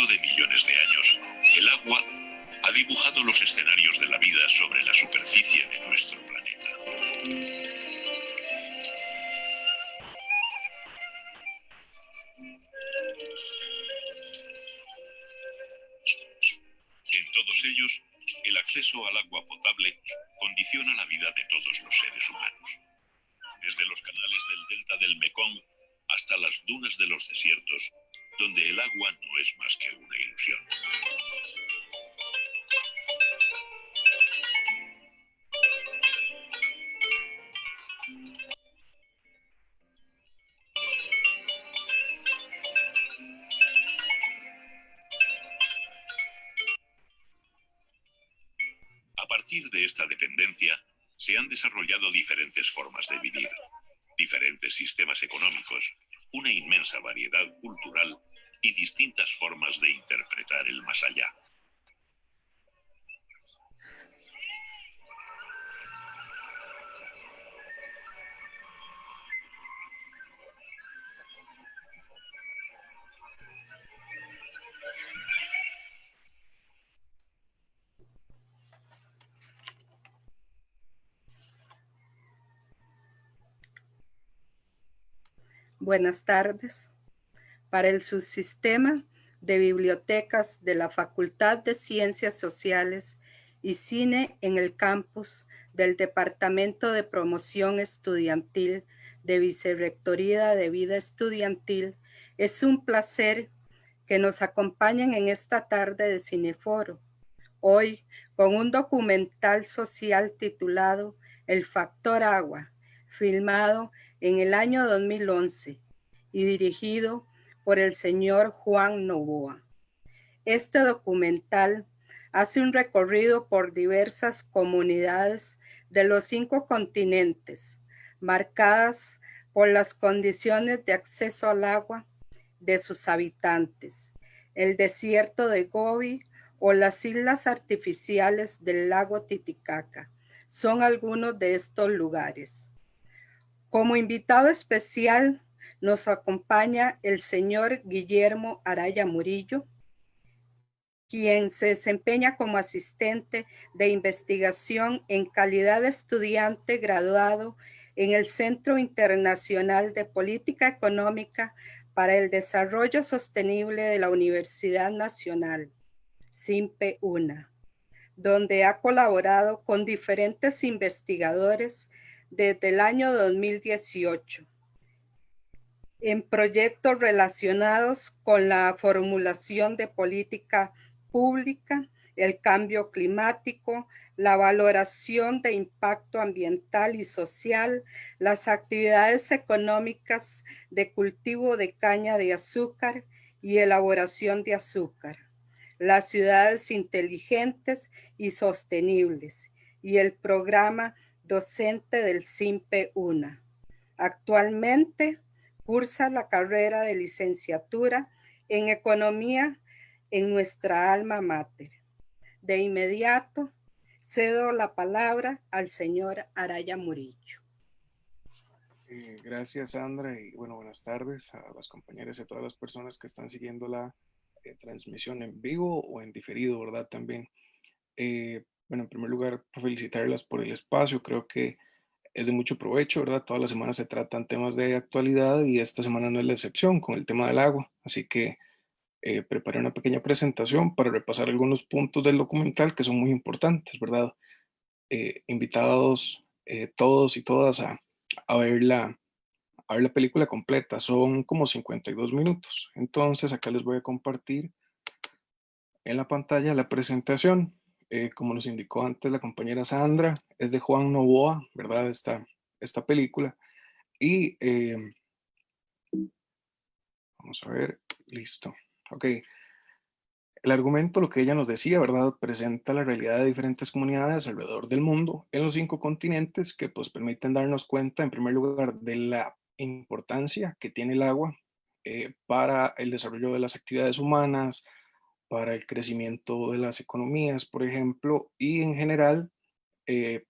largo de millones de años, el agua ha dibujado los escenarios de la vida sobre la superficie de nuestro planeta. En todos ellos, el acceso al agua potable condiciona la vida de todos los seres humanos. Desde los canales del delta del Mekong hasta las dunas de los desiertos, donde el agua no es más que una ilusión. A partir de esta dependencia, se han desarrollado diferentes formas de vivir, diferentes sistemas económicos, una inmensa variedad cultural y distintas formas de interpretar el más allá. Buenas tardes. Para el subsistema de bibliotecas de la Facultad de Ciencias Sociales y Cine en el campus del Departamento de Promoción Estudiantil de Vicerrectoría de Vida Estudiantil, es un placer que nos acompañen en esta tarde de Cineforo, hoy con un documental social titulado El Factor Agua, filmado en el año 2011 y dirigido por el señor Juan Novoa. Este documental hace un recorrido por diversas comunidades de los 5 continentes, marcadas por las condiciones de acceso al agua de sus habitantes, el desierto de Gobi o las islas artificiales del lago Titicaca. Son algunos de estos lugares. Como invitado especial nos acompaña el señor Guillermo Araya Murillo, quien se desempeña como asistente de investigación en calidad de estudiante graduado en el Centro Internacional de Política Económica para el Desarrollo Sostenible de la Universidad Nacional, SINPE-UNA, donde ha colaborado con diferentes investigadores desde el año 2018 en proyectos relacionados con la formulación de política pública, el cambio climático, la valoración de impacto ambiental y social, las actividades económicas de cultivo de caña de azúcar y elaboración de azúcar, las ciudades inteligentes y sostenibles y el programa docente del SINPE-UNA. Actualmente cursa la carrera de licenciatura en Economía en nuestra alma mater. De inmediato, cedo la palabra al señor Araya Murillo. Gracias, Sandra, y bueno, buenas tardes a las compañeras y a todas las personas que están siguiendo la transmisión en vivo o en diferido, ¿verdad? También. Bueno, en primer lugar, felicitarlas por el espacio. Creo que es de mucho provecho, ¿verdad? Todas las semanas se tratan temas de actualidad y esta semana no es la excepción con el tema del agua. Así que preparé una pequeña presentación para repasar algunos puntos del documental que son muy importantes, ¿verdad? Invitados todos y todas a a ver la película completa. Son como 52 minutos. Entonces acá les voy a compartir en la pantalla la presentación. Como nos indicó antes la compañera Sandra, es de Juan Novoa, ¿verdad? Esta película. Y vamos a ver, listo. Ok, el argumento, lo que ella nos decía, ¿verdad? Presenta la realidad de diferentes comunidades alrededor del mundo, en los 5 continentes, que pues permiten darnos cuenta, en primer lugar, de la importancia que tiene el agua para el desarrollo de las actividades humanas, para el crecimiento de las economías, por ejemplo, y en general eh,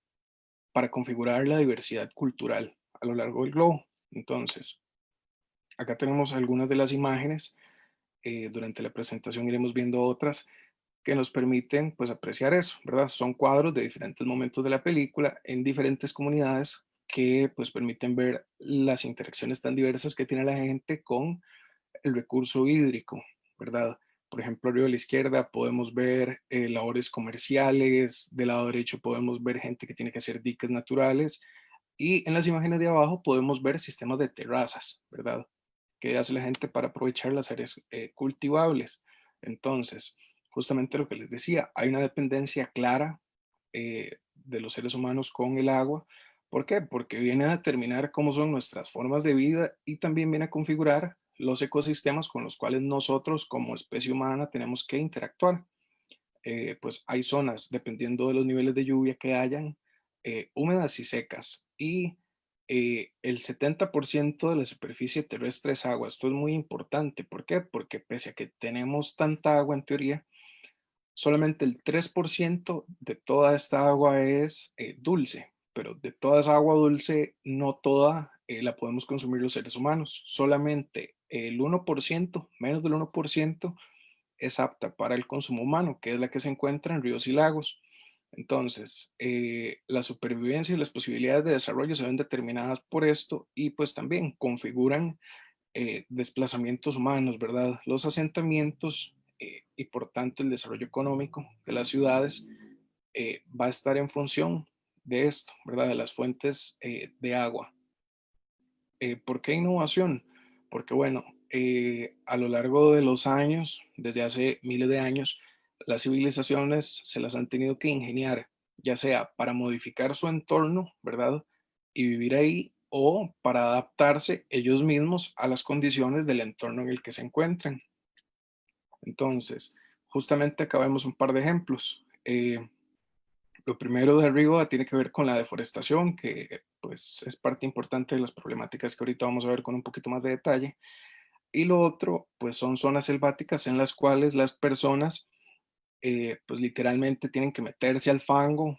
para configurar la diversidad cultural a lo largo del globo. Entonces, acá tenemos algunas de las imágenes durante la presentación iremos viendo otras que nos permiten pues apreciar eso, ¿verdad? Son cuadros de diferentes momentos de la película en diferentes comunidades que pues permiten ver las interacciones tan diversas que tiene la gente con el recurso hídrico, ¿verdad? Por ejemplo, arriba a la izquierda podemos ver labores comerciales, del lado derecho podemos ver gente que tiene que hacer diques naturales y en las imágenes de abajo podemos ver sistemas de terrazas, ¿verdad? Que hace la gente para aprovechar las áreas cultivables. Entonces, justamente lo que les decía, hay una dependencia clara de los seres humanos con el agua. ¿Por qué? Porque viene a determinar cómo son nuestras formas de vida y también viene a configurar los ecosistemas con los cuales nosotros como especie humana tenemos que interactuar. Pues hay zonas, dependiendo de los niveles de lluvia que hayan, húmedas y secas. Y el 70% de la superficie terrestre es agua. Esto es muy importante. ¿Por qué? Porque pese a que tenemos tanta agua en teoría, solamente el 3% de toda esta agua es dulce. Pero de toda esa agua dulce, no toda la podemos consumir los seres humanos. Solamente el 1%, menos del 1%, es apta para el consumo humano, que es la que se encuentra en ríos y lagos. Entonces, la supervivencia y las posibilidades de desarrollo se ven determinadas por esto y pues también configuran desplazamientos humanos, ¿verdad? Los asentamientos y por tanto el desarrollo económico de las ciudades va a estar en función de esto, ¿verdad? De las fuentes de agua. ¿Por qué innovación? Porque bueno, a lo largo de los años, desde hace miles de años, las civilizaciones se las han tenido que ingeniar, ya sea para modificar su entorno, ¿verdad? Y vivir ahí, o para adaptarse ellos mismos a las condiciones del entorno en el que se encuentran. Entonces, justamente acá vemos un par de ejemplos. Lo primero de arriba tiene que ver con la deforestación, que pues es parte importante de las problemáticas que ahorita vamos a ver con un poquito más de detalle. Y lo otro, pues son zonas selváticas en las cuales las personas pues literalmente tienen que meterse al fango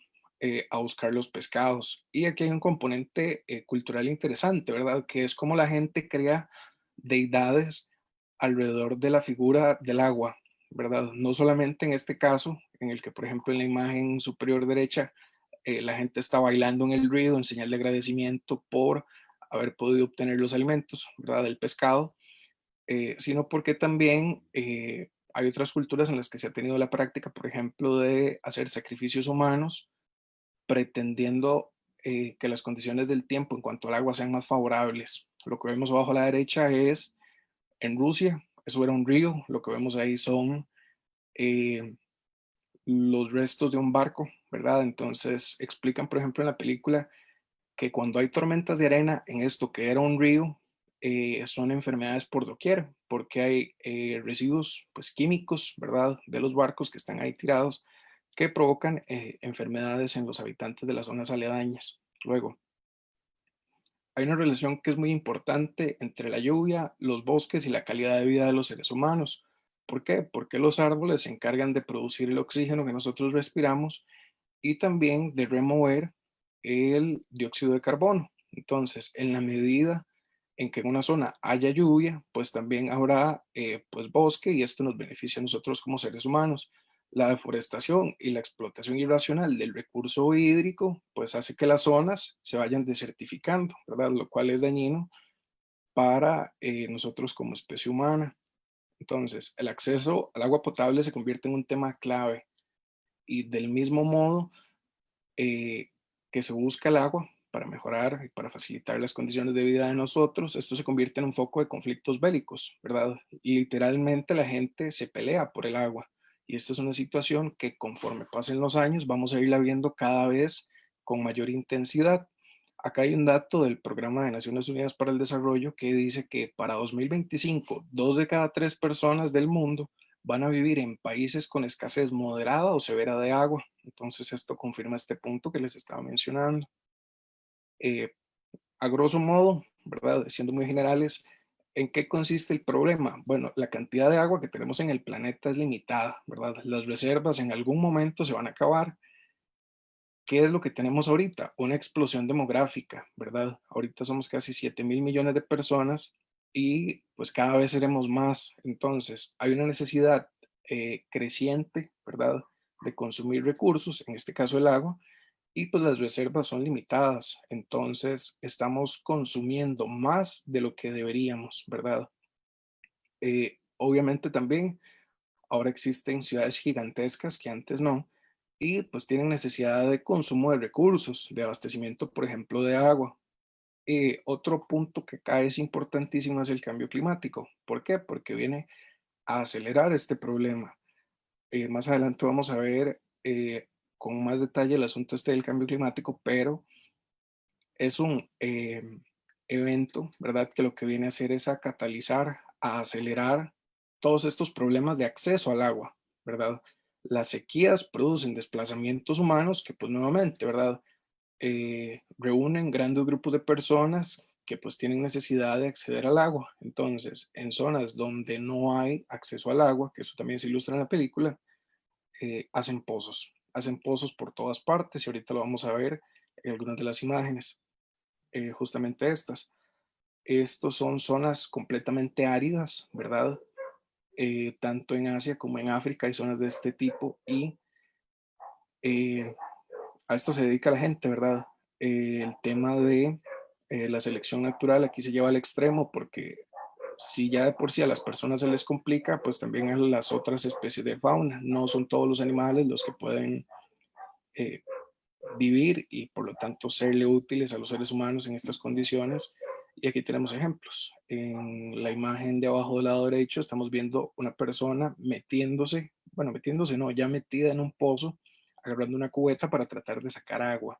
a buscar los pescados. Y aquí hay un componente cultural interesante, ¿verdad? Que es como la gente crea deidades alrededor de la figura del agua, ¿verdad? No solamente en este caso, en el que, por ejemplo, en la imagen superior derecha, la gente está bailando en el río en señal de agradecimiento por haber podido obtener los alimentos, ¿verdad? Del pescado, sino porque también hay otras culturas en las que se ha tenido la práctica, por ejemplo, de hacer sacrificios humanos pretendiendo que las condiciones del tiempo en cuanto al agua sean más favorables. Lo que vemos abajo a la derecha es en Rusia, eso era un río, lo que vemos ahí son eh, los restos de un barco, ¿verdad? Entonces explican, por ejemplo, en la película que cuando hay tormentas de arena en esto que era un río, son enfermedades por doquier, porque hay residuos pues, químicos, ¿verdad?, de los barcos que están ahí tirados, que provocan enfermedades en los habitantes de las zonas aledañas. Luego, hay una relación que es muy importante entre la lluvia, los bosques y la calidad de vida de los seres humanos. ¿Por qué? Porque los árboles se encargan de producir el oxígeno que nosotros respiramos y también de remover el dióxido de carbono. Entonces, en la medida en que en una zona haya lluvia, pues también habrá pues bosque y esto nos beneficia a nosotros como seres humanos. La deforestación y la explotación irracional del recurso hídrico, pues hace que las zonas se vayan desertificando, ¿verdad? Lo cual es dañino para nosotros como especie humana. Entonces, el acceso al agua potable se convierte en un tema clave y del mismo modo eh, que se busca el agua para mejorar y para facilitar las condiciones de vida de nosotros, esto se convierte en un foco de conflictos bélicos, ¿verdad? Y literalmente la gente se pelea por el agua. Y esta es una situación que conforme pasen los años vamos a irla viendo cada vez con mayor intensidad. Acá hay un dato del Programa de Naciones Unidas para el Desarrollo que dice que para 2025, 2 de cada 3 personas del mundo van a vivir en países con escasez moderada o severa de agua. Entonces esto confirma este punto que les estaba mencionando. Eh, a grosso modo, ¿verdad? Siendo muy generales, ¿en qué consiste el problema? Bueno, la cantidad de agua que tenemos en el planeta es limitada, ¿verdad? Las reservas en algún momento se van a acabar. ¿Qué es lo que tenemos ahorita? Una explosión demográfica, ¿verdad? Ahorita somos casi 7.000 millones de personas y pues cada vez seremos más. Entonces, hay una necesidad creciente, ¿verdad?, de consumir recursos, en este caso el agua, y pues las reservas son limitadas. Entonces, estamos consumiendo más de lo que deberíamos, ¿verdad? Obviamente también ahora existen ciudades gigantescas que antes no, y pues tienen necesidad de consumo de recursos, de abastecimiento, por ejemplo, de agua. Otro punto que acá es importantísimo es el cambio climático. ¿Por qué? Porque viene a acelerar este problema. Más adelante vamos a ver con más detalle el asunto este del cambio climático, pero es un evento, ¿verdad? Que lo que viene a hacer es a catalizar, a acelerar todos estos problemas de acceso al agua, ¿verdad? Las sequías producen desplazamientos humanos que pues nuevamente, ¿verdad? Reúnen grandes grupos de personas que pues tienen necesidad de acceder al agua. Entonces, en zonas donde no hay acceso al agua, que eso también se ilustra en la película, hacen pozos por todas partes y ahorita lo vamos a ver en algunas de las imágenes, justamente estas. Estos son zonas completamente áridas, ¿verdad? Tanto en Asia como en África hay zonas de este tipo y eh, a esto se dedica la gente, ¿verdad? El tema de la selección natural aquí se lleva al extremo porque si ya de por sí a las personas se les complica, pues también a las otras especies de fauna. No son todos los animales los que pueden eh, vivir y por lo tanto serle útiles a los seres humanos en estas condiciones. Y aquí tenemos ejemplos. En la imagen de abajo del lado derecho estamos viendo una persona metiéndose, bueno, metiéndose no, ya metida en un pozo, agarrando una cubeta para tratar de sacar agua.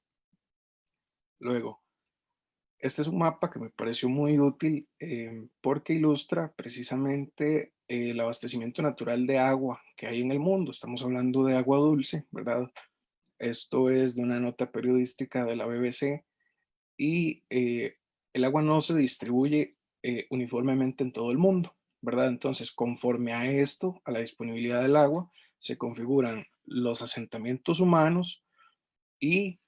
Luego, este es un mapa que me pareció muy útil porque ilustra precisamente el abastecimiento natural de agua que hay en el mundo. Estamos hablando de agua dulce, ¿verdad? Esto es de una nota periodística de la BBC y el agua no se distribuye uniformemente en todo el mundo, ¿verdad? Entonces, conforme a esto, a la disponibilidad del agua, se configuran los asentamientos humanos y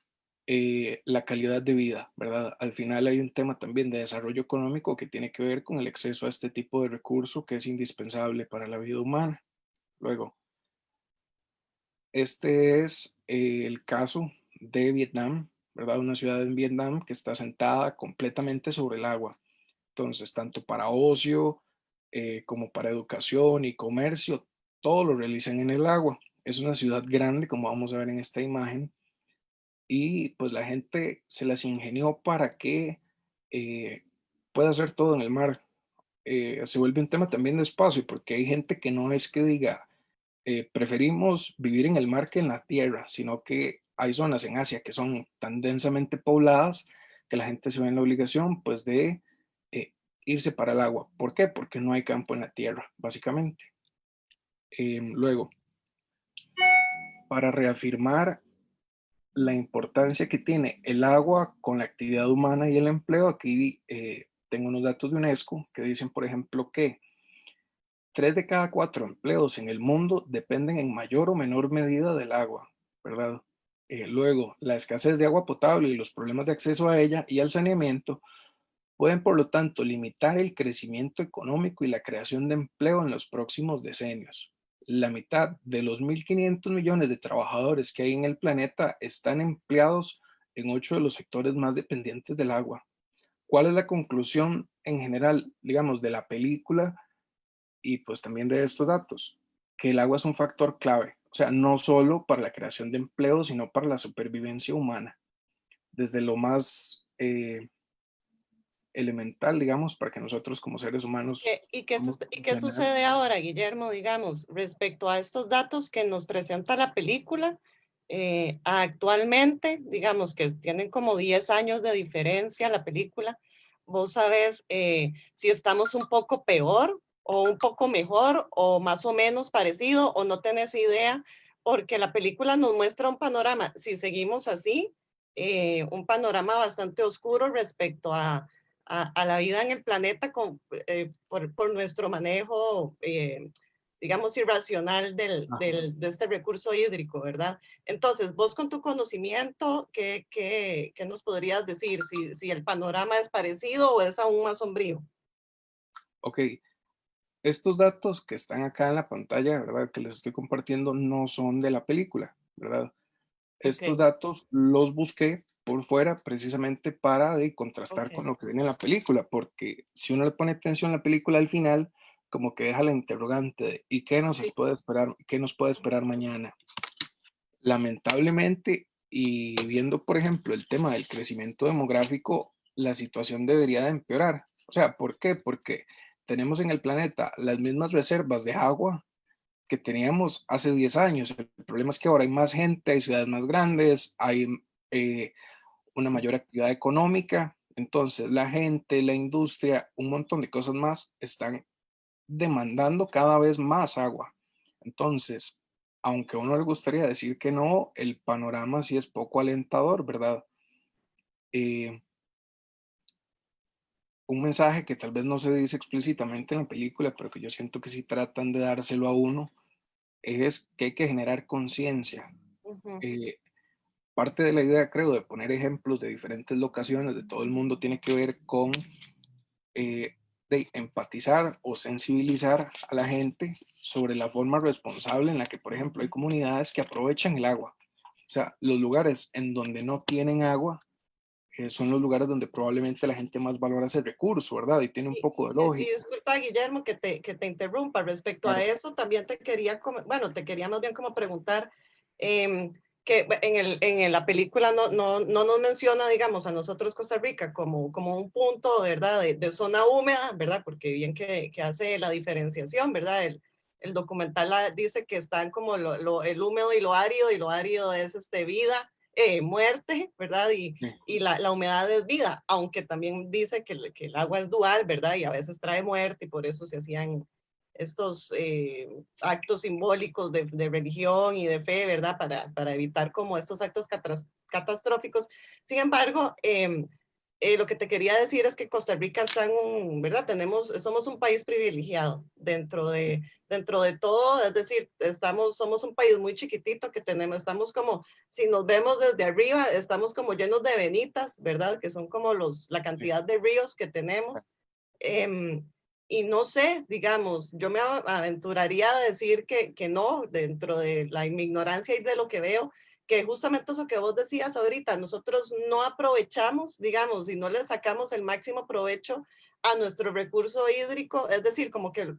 la calidad de vida, ¿verdad? Al final hay un tema también de desarrollo económico que tiene que ver con el acceso a este tipo de recurso que es indispensable para la vida humana. Luego, este es el caso de Vietnam, ¿verdad? Una ciudad en Vietnam que está sentada completamente sobre el agua. Entonces, tanto para ocio como para educación y comercio, todo lo realizan en el agua. Es una ciudad grande, como vamos a ver en esta imagen, y pues la gente se las ingenió para que eh, pueda hacer todo en el mar. Se vuelve un tema también de espacio, porque hay gente que no es que diga, preferimos vivir en el mar que en la tierra, sino que hay zonas en Asia que son tan densamente pobladas que la gente se ve en la obligación pues de eh, irse para el agua. ¿Por qué? Porque no hay campo en la tierra, básicamente. Luego, para reafirmar la importancia que tiene el agua con la actividad humana y el empleo, aquí tengo unos datos de UNESCO que dicen, por ejemplo, que 3 de cada 4 empleos en el mundo dependen en mayor o menor medida del agua, ¿verdad? Luego, la escasez de agua potable y los problemas de acceso a ella y al saneamiento pueden, por lo tanto, limitar el crecimiento económico y la creación de empleo en los próximos decenios. La mitad de los 1.500 millones de trabajadores que hay en el planeta están empleados en 8 de los sectores más dependientes del agua. ¿Cuál es la conclusión en general, digamos, de la película y pues también de estos datos? Que el agua es un factor clave, o sea, no solo para la creación de empleo, sino para la supervivencia humana, desde lo más elemental, digamos, para que nosotros como seres humanos podamos ¿Y qué funcionar. sucede ahora, Guillermo, digamos, respecto a estos datos que nos presenta la película? Actualmente, digamos que tienen como 10 años de diferencia la película. ¿Vos sabés si estamos un poco peor o un poco mejor o más o menos parecido o no tenés idea? Porque la película nos muestra un panorama, si seguimos así, un panorama bastante oscuro respecto a la vida en el planeta por nuestro manejo, digamos, irracional de este recurso hídrico, ¿verdad? Entonces, vos con tu conocimiento, ¿qué nos podrías decir? Si el panorama es parecido o es aún más sombrío. Ok, estos datos que están acá en la pantalla, ¿verdad? Que les estoy compartiendo no son de la película, ¿verdad? Ok, Estos datos los busqué por fuera precisamente para contrastar con ok. lo que viene en la película, porque si uno le pone atención a la película al final, como que deja la interrogante de ¿y qué nos Sí. puede esperar, qué nos puede esperar mañana? Lamentablemente, y viendo, por ejemplo, el tema del crecimiento demográfico, la situación debería de empeorar. O sea, ¿por qué? Porque tenemos en el planeta las mismas reservas de agua que teníamos hace 10 años. El problema es que ahora hay más gente, hay ciudades más grandes, hay eh, una mayor actividad económica. Entonces, la gente, la industria, un montón de cosas más están demandando cada vez más agua. Entonces, aunque a uno le gustaría decir que no, el panorama sí es poco alentador, ¿verdad? Eh, un mensaje que tal vez no se dice explícitamente en la película, pero que yo siento que sí tratan de dárselo a uno, es que hay que generar conciencia. Ujú. Eh, parte de la idea, creo, de poner ejemplos de diferentes locaciones de todo el mundo tiene que ver con de empatizar o sensibilizar a la gente sobre la forma responsable en la que, por ejemplo, hay comunidades que aprovechan el agua. O sea, los lugares en donde no tienen agua son los lugares donde probablemente la gente más valora ese recurso, ¿verdad? Y tiene un poco de Y lógica. disculpa, Guillermo, que te interrumpa. Respecto a Claro, eso, también te quería, bueno, te quería más bien como preguntar, em, que la película no nos menciona, digamos, a nosotros Costa Rica como un punto, ¿verdad? De zona húmeda, ¿verdad? Porque bien que hace la diferenciación, ¿verdad? El documental dice que están como el húmedo y lo árido es vida, muerte, ¿verdad? sí, Y la humedad es vida, aunque también dice que el agua es dual, ¿verdad? Y a veces trae muerte y por eso se hacían estos actos simbólicos de religión y de fe, ¿verdad? Para evitar como estos actos catastróficos. Sin embargo, lo que te quería decir es que Costa Rica está en un, ¿verdad? Somos un país privilegiado dentro de todo, es decir, somos un país muy chiquitito que estamos como, si nos vemos desde arriba, estamos como llenos de venitas, ¿verdad? Que son como la sí, cantidad de ríos que tenemos. Em, y no sé, digamos, yo me aventuraría a decir que no, dentro de mi ignorancia y de lo que veo, que justamente eso que vos decías ahorita, nosotros no aprovechamos, digamos, y no le sacamos el máximo provecho a nuestro recurso hídrico, es decir, como que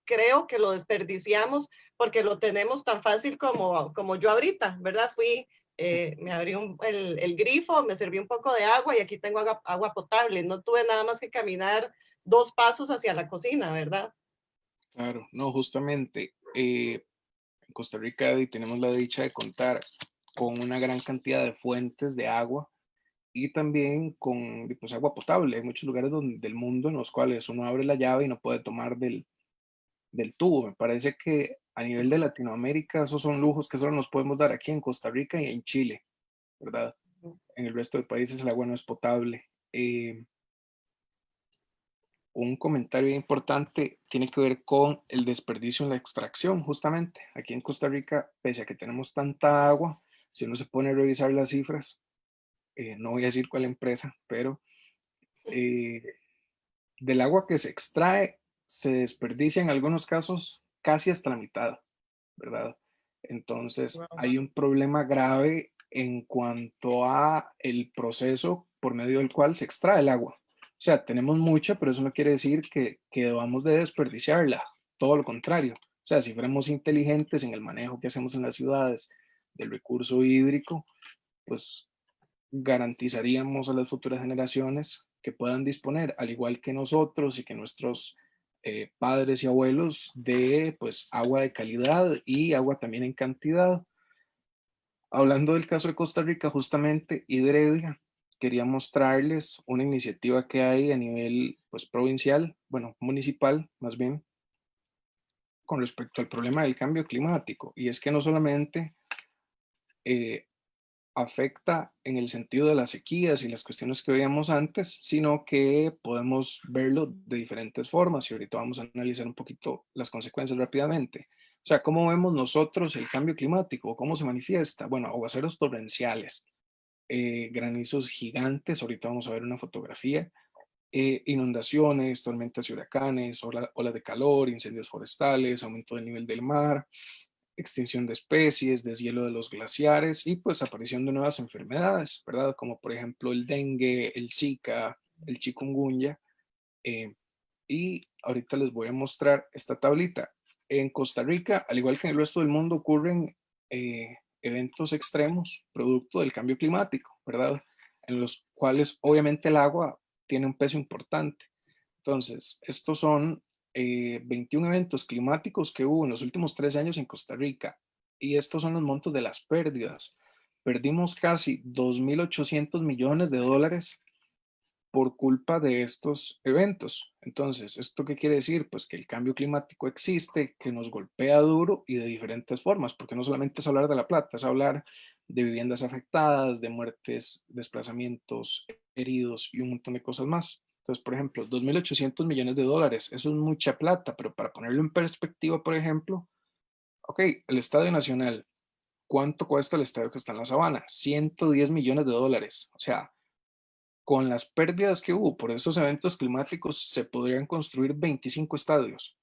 creo que lo desperdiciamos porque lo tenemos tan fácil como yo ahorita, ¿verdad? Me abrí el grifo, me serví un poco de agua y aquí tengo agua potable. No tuve nada más que caminar 2 pasos hacia la cocina, ¿verdad? claro. No, justamente en Costa Rica tenemos la dicha de contar con una gran cantidad de fuentes de agua y también con pues, agua potable. Hay muchos lugares del mundo en los cuales uno abre la llave y no puede tomar del tubo. Me parece que a nivel de Latinoamérica esos son lujos que solo nos podemos dar aquí en Costa Rica y en Chile, ¿verdad? En el resto de países el agua no es potable. Un comentario importante tiene que ver con el desperdicio en la extracción, justamente. Aquí en Costa Rica, pese a que tenemos tanta agua, si uno se pone a revisar las cifras, no voy a decir cuál empresa, pero eh, del agua que se extrae, se desperdicia en algunos casos casi hasta la mitad, ¿verdad? Entonces, Wow. hay un problema grave en cuanto a el proceso por medio del cual se extrae el agua. O sea, tenemos mucha, pero eso no quiere decir que debamos de desperdiciarla, todo lo contrario. O sea, si fuéramos inteligentes en el manejo que hacemos en las ciudades del recurso hídrico, pues garantizaríamos a las futuras generaciones que puedan disponer, al igual que nosotros y que nuestros padres y abuelos, de pues agua de calidad y agua también en cantidad. Hablando del caso de Costa Rica, justamente Hidredia quería mostrarles una iniciativa que hay a nivel pues provincial, bueno, municipal más bien, con respecto al problema del cambio climático. Y es que no solamente eh, afecta en el sentido de las sequías y las cuestiones que veíamos antes, sino que podemos verlo de diferentes formas y ahorita vamos a analizar un poquito las consecuencias rápidamente. O sea, ¿cómo vemos nosotros el cambio climático? ¿Cómo se manifiesta? Bueno, aguaceros torrenciales, granizos gigantes, ahorita vamos a ver una fotografía, inundaciones, tormentas y huracanes, olas de calor, incendios forestales, aumento del nivel del mar, extinción de especies, deshielo de los glaciares y pues aparición de nuevas enfermedades, ¿verdad? Como por ejemplo el dengue, el Zika, el chikungunya. eh, y ahorita les voy a mostrar esta tablita. En Costa Rica, al igual que en el resto del mundo, ocurren eventos extremos producto del cambio climático, ¿verdad? En los cuales obviamente el agua tiene un peso importante. Entonces, estos son 21 eventos climáticos que hubo en los últimos 3 años en Costa Rica. Y estos son los montos de las pérdidas. Perdimos casi 2.800 millones de dólares por culpa de estos eventos. Entonces, ¿esto qué quiere decir? Pues que el cambio climático existe, que nos golpea duro y de diferentes formas, porque no solamente es hablar de la plata, es hablar de viviendas afectadas, de muertes, desplazamientos, heridos y un montón de cosas más. Entonces, por ejemplo, 2.800 millones de dólares, eso es mucha plata, pero para ponerlo en perspectiva, por ejemplo, ok, el Estadio Nacional, ¿cuánto cuesta el estadio que está en la Sabana? 110 millones de dólares. O sea, con las pérdidas que hubo por esos eventos climáticos, se podrían construir 25 estadios.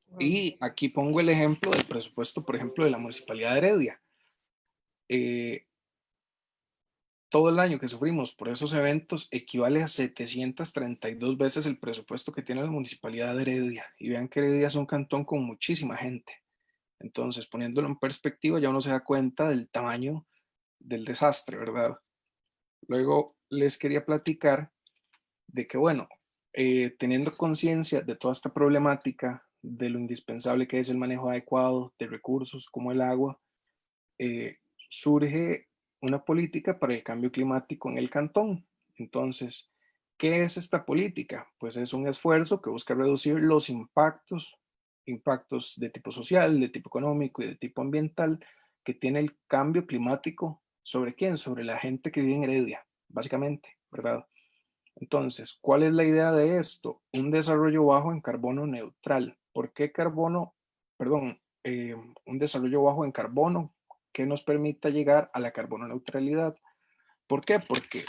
Wow. Y aquí pongo el ejemplo del presupuesto, por ejemplo, de la Municipalidad de Heredia. Eh, Todo el año que sufrimos por esos eventos equivale a 732 veces el presupuesto que tiene la Municipalidad de Heredia. Y vean que Heredia es un cantón con muchísima gente. Entonces, poniéndolo en perspectiva, ya uno se da cuenta del tamaño del desastre, ¿verdad? Luego les quería platicar de que, bueno, teniendo conciencia de toda esta problemática, de lo indispensable que es el manejo adecuado de recursos como el agua, eh, surge una política para el cambio climático en el cantón. Entonces, ¿qué es esta política? Pues es un esfuerzo que busca reducir los impactos de tipo social, de tipo económico y de tipo ambiental que tiene el cambio climático. ¿Sobre quién? Sobre la gente que vive en Heredia, básicamente, ¿verdad? Entonces, ¿cuál es la idea de esto? Un desarrollo bajo en carbono neutral. ¿Por qué carbono? Perdón, un desarrollo bajo en carbono que nos permita llegar a la carbono neutralidad. ¿Por qué? Porque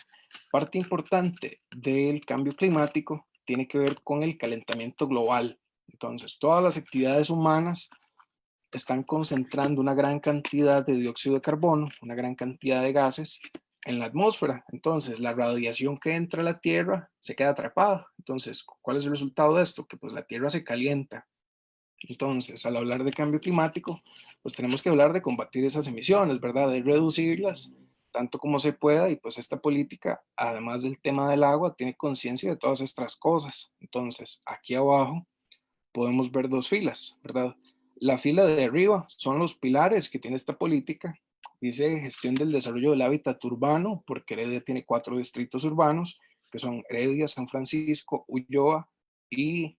parte importante del cambio climático tiene que ver con el calentamiento global. Entonces, todas las actividades humanas están concentrando una gran cantidad de dióxido de carbono, una gran cantidad de gases en la atmósfera. Entonces, la radiación que entra a la Tierra se queda atrapada. Entonces, ¿cuál es el resultado de esto? Que pues la Tierra se calienta. Entonces, al hablar de cambio climático, pues tenemos que hablar de combatir esas emisiones, ¿verdad? De reducirlas tanto como se pueda y pues esta política, además del tema del agua, tiene conciencia de todas estas cosas. Entonces, aquí abajo podemos ver dos filas, ¿verdad? La fila de arriba son los pilares que tiene esta política. Dice gestión del desarrollo del hábitat urbano, porque Heredia tiene 4 distritos urbanos, que son Heredia, San Francisco, Ulloa y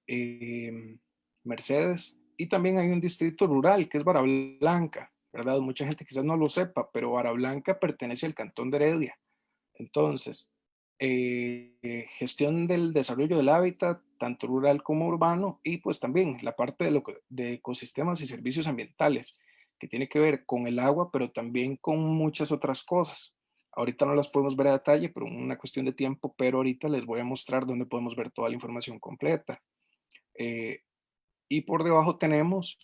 eh, Mercedes. Y también hay un distrito rural, que es Vara Blanca, ¿verdad? Mucha gente quizás no lo sepa, pero Vara Blanca pertenece al cantón de Heredia. Entonces, gestión del desarrollo del hábitat, tanto rural como urbano, y pues también la parte de ecosistemas y servicios ambientales, que tiene que ver con el agua, pero también con muchas otras cosas. Ahorita no las podemos ver a detalle, pero una cuestión de tiempo, pero ahorita les voy a mostrar dónde podemos ver toda la información completa. Eh, y por debajo tenemos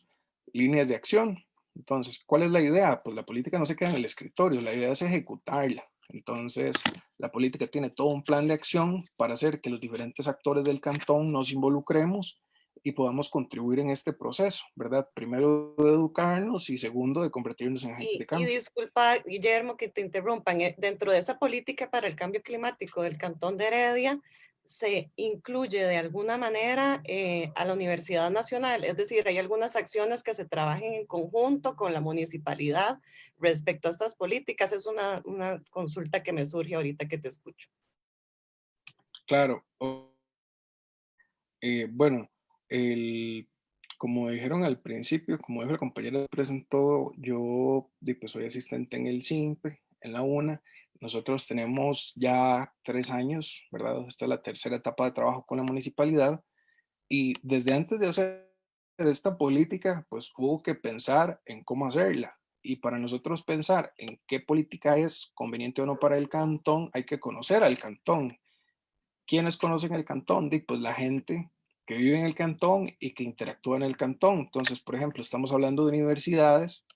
líneas de acción. Entonces, ¿cuál es la idea? Pues la política no se queda en el escritorio, la idea es ejecutarla. Entonces, la política tiene todo un plan de acción para hacer que los diferentes actores del cantón nos involucremos y podamos contribuir en este proceso, ¿verdad? Primero de educarnos y segundo de convertirnos en agentes de Y cambio. disculpa, Guillermo, que te interrumpan. Dentro de esa política para el cambio climático del Cantón de Heredia, se incluye de alguna manera a la Universidad Nacional, es decir, hay algunas acciones que se trabajen en conjunto con la municipalidad respecto a estas políticas. Es una consulta que me surge ahorita que te escucho. Claro, bueno, el, como dijeron al principio, como dijo el compañero que presentó, yo pues, soy asistente en el SIMPE, en la UNA. Nosotros tenemos ya 3 años, ¿verdad? Esta es la tercera etapa de trabajo con la municipalidad y desde antes de hacer esta política, pues hubo que pensar en cómo hacerla. Y para nosotros pensar en qué política es conveniente o no para el cantón, hay que conocer al cantón. ¿Quiénes conocen el cantón? Pues la gente que vive en el cantón y que interactúa en el cantón. Entonces, por ejemplo, estamos hablando de universidades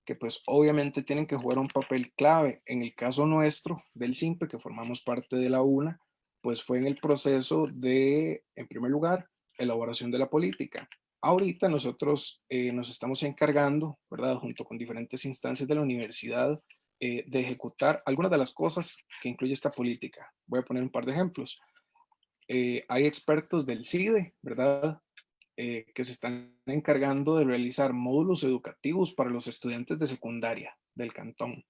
que pues obviamente tienen que jugar un papel clave. En el caso nuestro del SIMPE, que formamos parte de la UNA, pues fue en el proceso de, en primer lugar, elaboración de la política. Ahorita nosotros nos estamos encargando, ¿verdad?, junto con diferentes instancias de la universidad, de ejecutar algunas de las cosas que incluye esta política. Voy a poner un par de ejemplos. Hay expertos del CIDE, ¿verdad?, que se están encargando de realizar módulos educativos para los estudiantes de secundaria del cantón.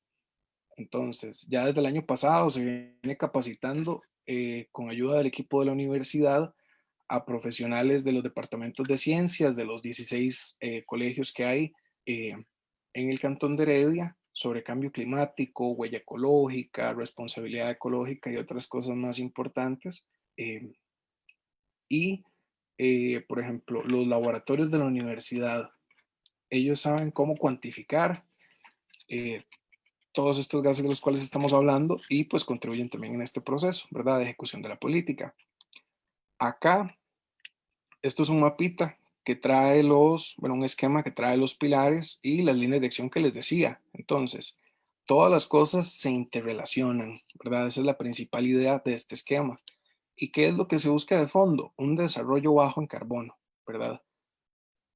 Entonces, ya desde el año pasado se viene capacitando con ayuda del equipo de la universidad a profesionales de los departamentos de ciencias de los 16 colegios que hay en el cantón de Heredia sobre cambio climático, huella ecológica, responsabilidad ecológica y otras cosas más importantes. Y por ejemplo, los laboratorios de la universidad, ellos saben cómo cuantificar eh, todos estos gases de los cuales estamos hablando y pues contribuyen también en este proceso, ¿verdad?, de ejecución de la política. Acá, esto es un mapita que trae un esquema que trae los pilares y las líneas de acción que les decía. Entonces, todas las cosas se interrelacionan, ¿verdad? Esa es la principal idea de este esquema. ¿Y qué es lo que se busca de fondo? Un desarrollo bajo en carbono, ¿verdad?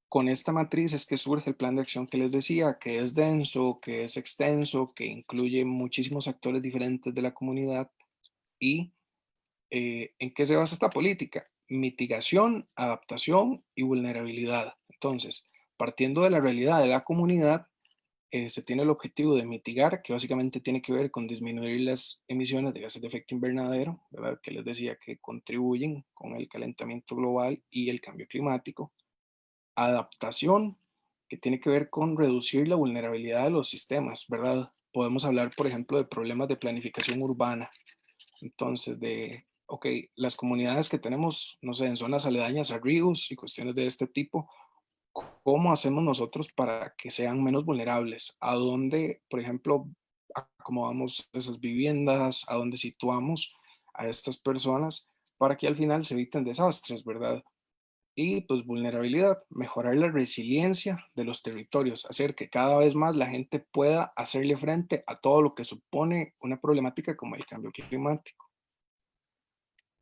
Con esta matriz es que surge el plan de acción que les decía, que es denso, que es extenso, que incluye muchísimos actores diferentes de la comunidad. ¿Y en qué se basa esta política? Mitigación, adaptación y vulnerabilidad. Entonces, partiendo de la realidad de la comunidad, se tiene el objetivo de mitigar, que básicamente tiene que ver con disminuir las emisiones de gases de efecto invernadero, ¿verdad?, que les decía que contribuyen con el calentamiento global y el cambio climático. Adaptación, que tiene que ver con reducir la vulnerabilidad de los sistemas, ¿verdad? Podemos hablar, por ejemplo, de problemas de planificación urbana. Entonces, ok, las comunidades que tenemos, no sé, en zonas aledañas a ríos y cuestiones de este tipo, ¿cómo hacemos nosotros para que sean menos vulnerables? ¿A dónde, por ejemplo, acomodamos esas viviendas? ¿A dónde situamos a estas personas para que al final se eviten desastres, ¿verdad? Y pues vulnerabilidad, mejorar la resiliencia de los territorios, hacer que cada vez más la gente pueda hacerle frente a todo lo que supone una problemática como el cambio climático.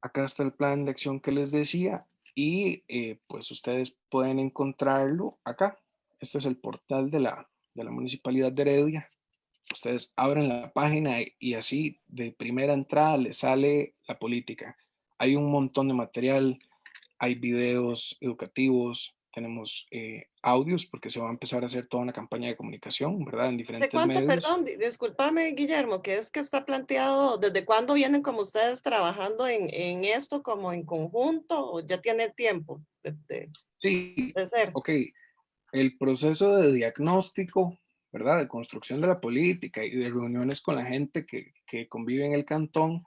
Acá está el plan de acción que les decía y pues ustedes pueden encontrarlo acá. Este es el portal de la Municipalidad de Heredia. Ustedes abren la página y así de primera entrada les sale la política. Hay un montón de material, hay videos educativos, tenemos audios porque se va a empezar a hacer toda una campaña de comunicación, ¿verdad? En ¿Hace diferentes cuánto, medios. perdón, discúlpame, Guillermo, que es que está planteado, desde cuándo vienen como ustedes trabajando en esto, como en conjunto, o ya tiene tiempo Sí, de ser? ok. El proceso de diagnóstico, ¿verdad? De construcción de la política y de reuniones con la gente que convive en el cantón,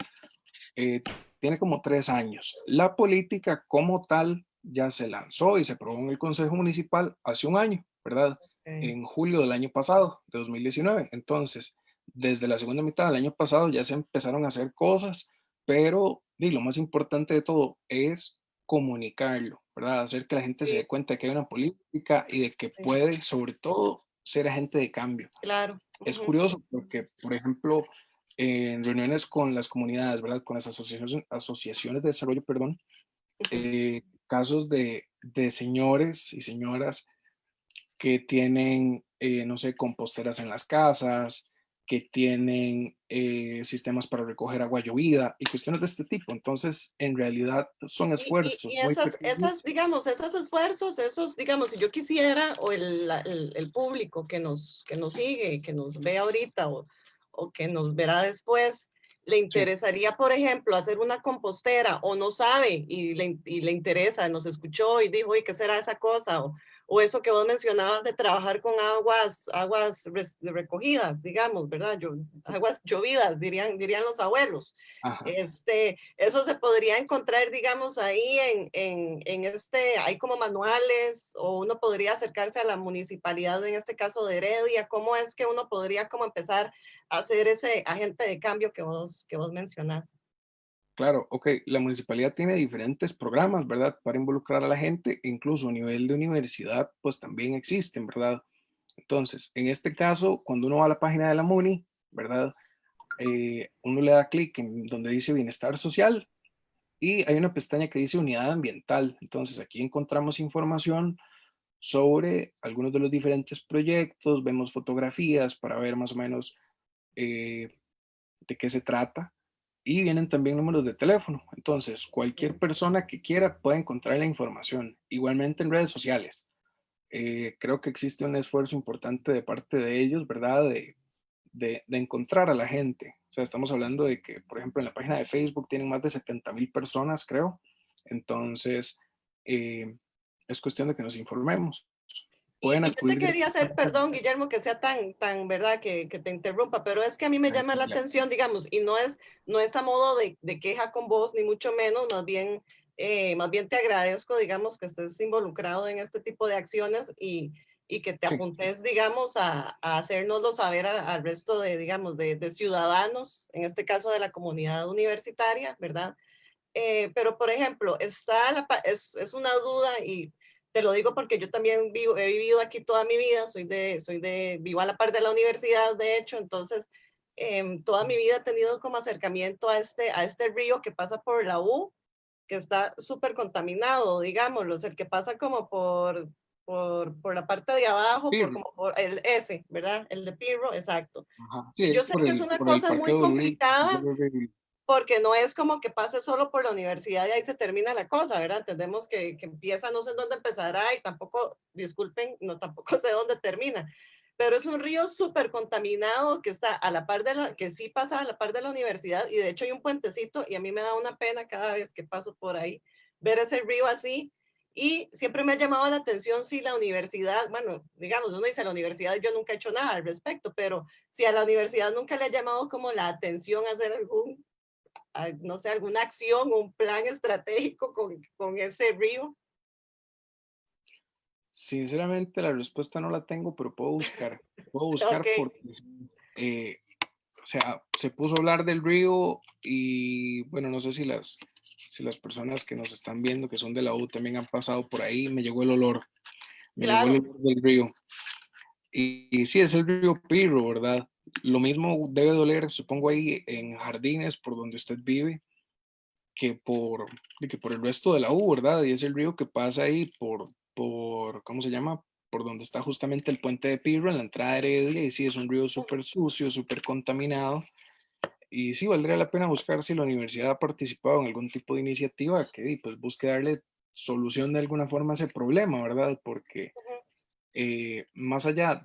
eh, tiene como 3 años. La política como tal ya se lanzó y se aprobó en el Consejo Municipal hace un año, ¿verdad? Ok. En julio del año pasado, de 2019. Entonces, desde la segunda mitad del año pasado ya se empezaron a hacer cosas, pero lo más importante de todo es comunicarlo, ¿verdad? Hacer que la gente se Sí, dé cuenta de que hay una política y de que sí, puede, sobre todo, ser agente de cambio. claro. Es Ujú, curioso porque, por ejemplo, en reuniones con las comunidades, ¿verdad? Con las asociaciones de desarrollo, perdón, ujú. casos de señores y señoras que tienen, no sé, composteras en las casas, que tienen sistemas para recoger agua llovida y cuestiones de este tipo. Entonces, en realidad son Y esfuerzos muy pequeños. digamos, esos esfuerzos, digamos, si yo quisiera, o el público que nos sigue, que nos ve ahorita o que nos verá después, le Sí, interesaría, por ejemplo, hacer una compostera o no sabe y le interesa, nos escuchó y dijo, ¿y qué será esa cosa? O eso que vos mencionabas de trabajar con recogidas, digamos, ¿verdad? Aguas llovidas, dirían los abuelos. ajá. Eso se podría encontrar, digamos, ahí hay como manuales, o uno podría acercarse a la municipalidad, en este caso de Heredia. ¿Cómo es que uno podría como empezar a hacer ese agente de cambio que vos mencionás? Claro, ok, la municipalidad tiene diferentes programas, ¿verdad? Para involucrar a la gente, incluso a nivel de universidad, pues también existen, ¿verdad? Entonces, en este caso, cuando uno va a la página de la MUNI, ¿verdad? Uno le da clic en donde dice bienestar social y hay una pestaña que dice unidad ambiental. Entonces, aquí encontramos información sobre algunos de los diferentes proyectos, vemos fotografías para ver más o menos eh, de qué se trata y vienen también números de teléfono. Entonces, cualquier persona que quiera puede encontrar la información. Igualmente en redes sociales. Creo que existe un esfuerzo importante de parte de ellos, ¿verdad? De encontrar a la gente. O sea, estamos hablando de que, por ejemplo, en la página de Facebook tienen más de 70,000 personas, creo. Entonces, eh, es cuestión de que nos informemos. Pueden Y yo te acudir quería hacer, directamente. perdón, Guillermo, que sea tan, ¿verdad? Que te interrumpa, pero es que a mí me llama la Tranquila. atención, digamos, y no es a modo de queja con vos, ni mucho menos, más bien te agradezco, digamos, que estés involucrado en este tipo de acciones y que te Sí, apuntes, digamos, a hacérnoslo saber al resto de, digamos, de ciudadanos, en este caso de la comunidad universitaria, ¿verdad? Pero, por ejemplo, es una duda y te lo digo porque yo también he vivido aquí toda mi vida, vivo a la par de la universidad, de hecho, entonces, toda mi vida he tenido como acercamiento a este río que pasa por la U, que está súper contaminado, digámoslo, el que pasa como por la parte de abajo, Pirro. como por el S, ¿verdad? El de Pirro, exacto. Ajá. Sí, Y yo es sé que es una por el cosa Parque muy de Olí. complicada porque no es como que pase solo por la universidad y ahí se termina la cosa, ¿verdad? Entendemos que empieza, no sé en dónde empezará y tampoco, disculpen, no tampoco sé dónde termina, pero es un río súper contaminado que está a la par que sí pasa a la par de la universidad y de hecho hay un puentecito y a mí me da una pena cada vez que paso por ahí ver ese río así y siempre me ha llamado la atención si la universidad, bueno, digamos, uno dice la universidad, yo nunca he hecho nada al respecto, pero si a la universidad nunca le ha llamado como la atención hacer no sé, alguna acción o un plan estratégico con ese río. Sinceramente, la respuesta no la tengo, pero puedo buscar. Puedo Ok, buscar porque, eh, o sea, se puso a hablar del río y, bueno, no sé si las personas que nos están viendo, que son de la U, también han pasado por ahí. Me llegó el olor, me llegó el claro. olor del río. Y sí, es el río Pirro, ¿verdad? Lo mismo debe doler, supongo, ahí en Jardines, por donde usted vive, que por, que por el resto de la U, ¿verdad? Y es el río que pasa ahí ¿cómo se llama? Por donde está justamente el puente de Pirro, en la entrada de Heredia, y sí, es un río súper sucio, súper contaminado. Y sí, valdría la pena buscar si la universidad ha participado en algún tipo de iniciativa que pues busque darle solución de alguna forma a ese problema, ¿verdad? Porque más allá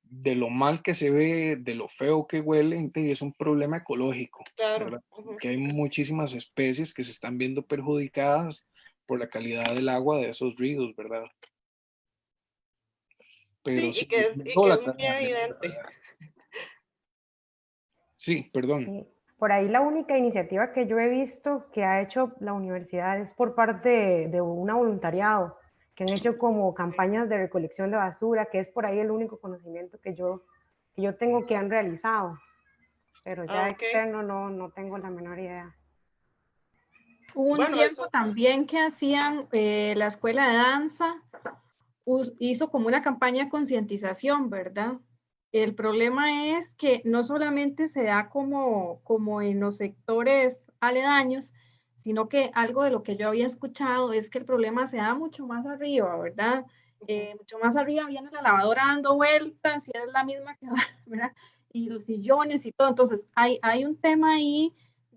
de lo mal que se ve, de lo feo que huele, es un problema ecológico, Claro. ¿verdad? Que hay muchísimas especies que se están viendo perjudicadas por la calidad del agua de esos ríos, ¿verdad? Pero Sí, sí, y toda que es la muy tarea, evidente. sí, perdón. Por ahí la única iniciativa que yo he visto que ha hecho la universidad es por parte de una voluntariado, que han hecho como campañas de recolección de basura, que es por ahí el único conocimiento que yo tengo que han realizado, pero Ah, ya ok. externo no tengo la menor idea. Hubo un Bueno, tiempo eso, también que hacían la escuela de danza, hizo como una campaña de concientización, ¿verdad? El problema es que no solamente se da como en los sectores aledaños, sino que algo de lo que yo había escuchado es que el problema se da mucho más arriba, ¿verdad? Mucho más arriba viene la lavadora dando vueltas y es la misma que va, ¿verdad? Y los sillones y todo. Entonces, hay un tema ahí